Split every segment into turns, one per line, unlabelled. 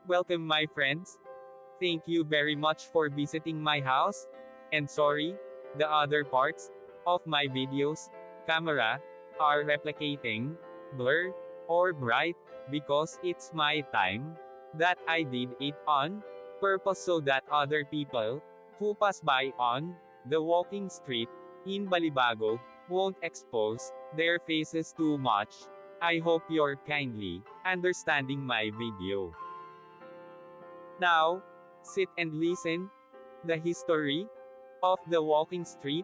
Welcome my friends. Thank you very much for visiting my house. And sorry, the other parts of my videos, camera, are replicating, blur, or bright, because it's my time that I did it on purpose so that other people who pass by on the walking street in Balibago won't expose their faces too much. I hope you're kindly understanding my video. Now, sit and listen the history of the walking street,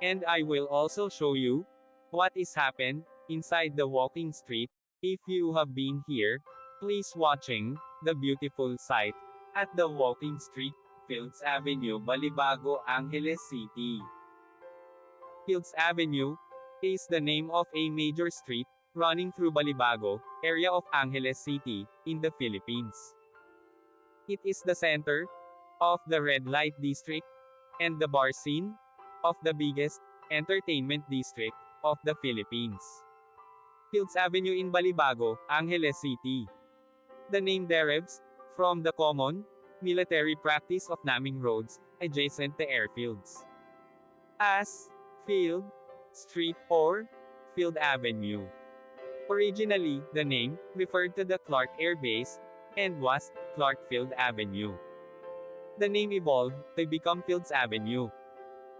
and I will also show you what is happened inside the walking street. If you have been here, please watching the beautiful sight at the walking street, Fields Avenue, Balibago, Angeles City. Fields Avenue is the name of a major street running through Balibago area of Angeles City in the Philippines. It is the center of the red light district and the bar scene of the biggest entertainment district of the Philippines. Fields Avenue in Balibago, Angeles City. The name derives from the common military practice of naming roads adjacent to airfields as Field Street or Field Avenue. Originally, the name referred to the Clark Air Base and was Clark Field Avenue. The name evolved to become Fields Avenue.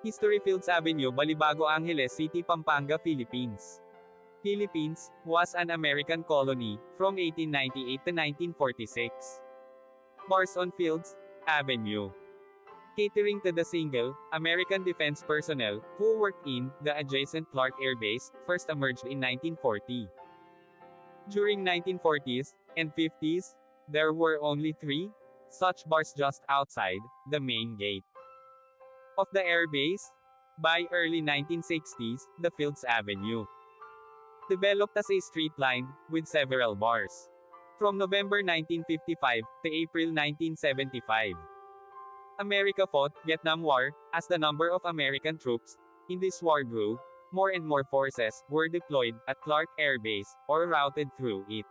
History: Fields Avenue, Balibago, Angeles City, Pampanga, Philippines. Philippines was an American colony from 1898 to 1946. Bars on Fields Avenue. Catering to the single American defense personnel who worked in the adjacent Clark Air Base, first emerged in 1940. During 1940s and 50s, there were only 3 such bars just outside the main gate of the airbase. By early 1960s, the Fields Avenue developed as a street line with several bars. From November 1955 to April 1975, America fought Vietnam War. As the number of American troops in this war grew, more and more forces were deployed at Clark Air Base or routed through it.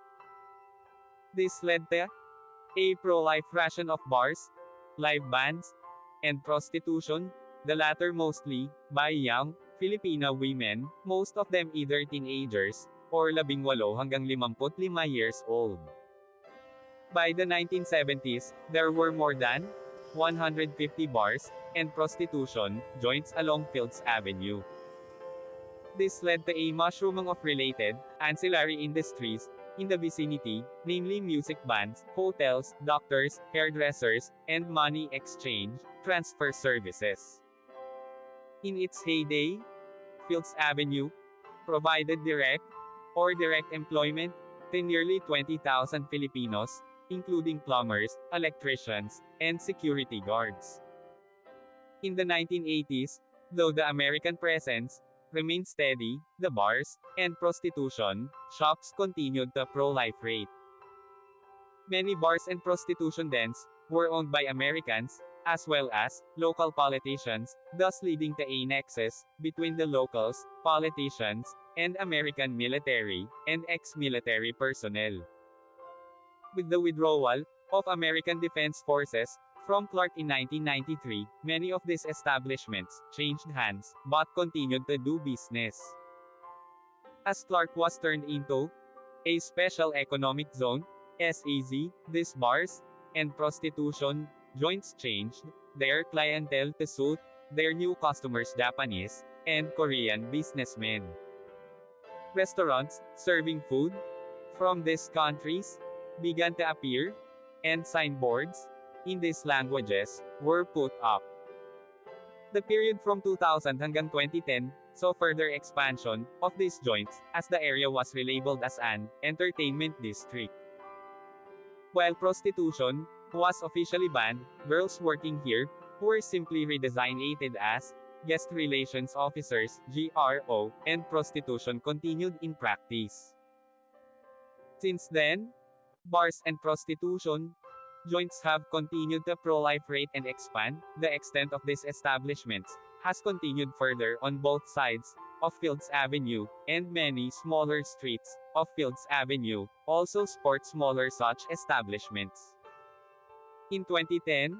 This led to a pro-life ration of bars, live bands, and prostitution, the latter mostly by young Filipino women, most of them either teenagers or 18 hanggang 55 years old. By the 1970s, there were more than 150 bars and prostitution joints along Fields Avenue. This led to a mushrooming of related ancillary industries in the vicinity, namely music bands, hotels, doctors, hairdressers, and money exchange transfer services. In its heyday, Fields Avenue provided direct or direct employment to nearly 20,000 Filipinos, including plumbers, electricians, and security guards. In the 1980s, though the American presence remained steady, the bars and prostitution shops continued to proliferate. Many bars and prostitution dens were owned by Americans, as well as local politicians, thus leading to a nexus between the locals, politicians, and American military and ex-military personnel. With the withdrawal of American Defense Forces from Clark in 1993, many of these establishments changed hands, but continued to do business. As Clark was turned into a Special Economic Zone, SEZ, these bars and prostitution joints changed their clientele to suit their new customers, Japanese and Korean businessmen. Restaurants serving food from these countries began to appear, and signboards in these languages were put up. The period from 2000 hanggang 2010 saw further expansion of these joints, as the area was relabeled as an entertainment district. While prostitution was officially banned, girls working here were simply redesignated as guest relations officers, GRO, and prostitution continued in practice. Since then, bars and prostitution joints have continued to proliferate and expand. The extent of these establishments has continued further on both sides of Fields Avenue, and many smaller streets of Fields Avenue also sport smaller such establishments. In 2010,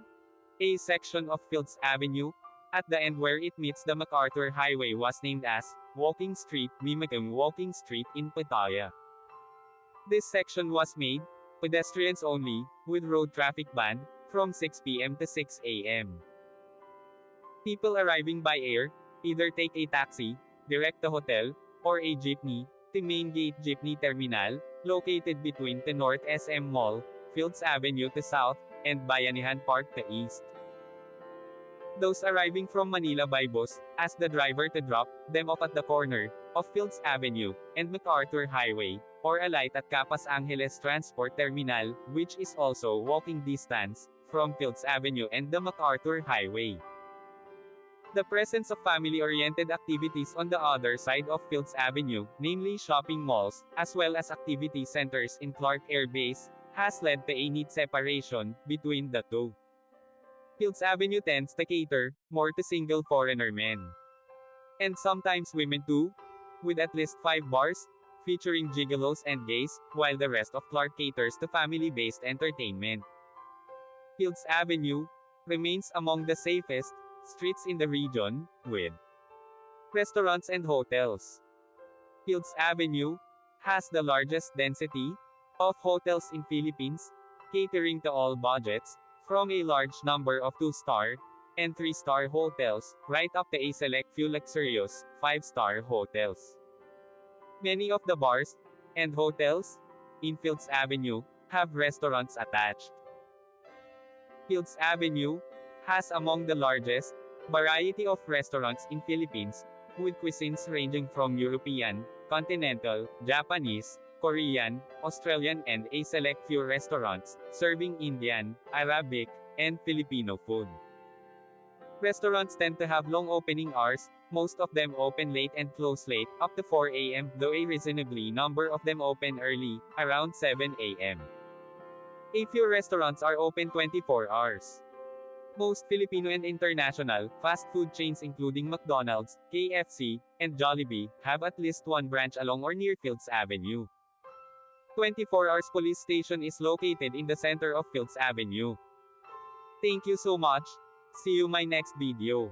a section of Fields Avenue, at the end where it meets the MacArthur Highway was named as Walking Street, mimicking Walking Street in Pattaya. This section was made pedestrians only, with road traffic banned from 6 p.m. to 6 a.m. People arriving by air either take a taxi, direct to hotel, or a jeepney, to Main Gate Jeepney Terminal, located between the North SM Mall, Fields Avenue to South, and Bayanihan Park to East. Those arriving from Manila by bus, ask the driver to drop them off at the corner of Fields Avenue and MacArthur Highway, or alight at Capas Angeles Transport Terminal, which is also walking distance from Fields Avenue and the MacArthur Highway. The presence of family-oriented activities on the other side of Fields Avenue, namely shopping malls, as well as activity centers in Clark Air Base, has led to a neat separation between the two. Fields Avenue tends to cater more to single foreigner men. And sometimes women too, with at least 5 bars, featuring gigolos and gays, while the rest of Clark caters to family-based entertainment. Fields Avenue remains among the safest streets in the region, with restaurants and hotels. Fields Avenue has the largest density of hotels in Philippines, catering to all budgets, from a large number of 2-star and 3-star hotels, right up to a select few luxurious 5-star hotels. Many of the bars and hotels in Fields Avenue have restaurants attached. Fields Avenue has among the largest variety of restaurants in Philippines, with cuisines ranging from European, continental, Japanese, Korean, Australian and a select few restaurants, serving Indian, Arabic, and Filipino food. Restaurants tend to have long opening hours, most of them open late and close late, up to 4 a.m., though a reasonably number of them open early, around 7 a.m. A few restaurants are open 24 hours. Most Filipino and international fast food chains including McDonald's, KFC, and Jollibee have at least one branch along or near Fields Avenue. 24 Hours Police Station is located in the center of Fields Avenue. Thank you so much. See you my next video.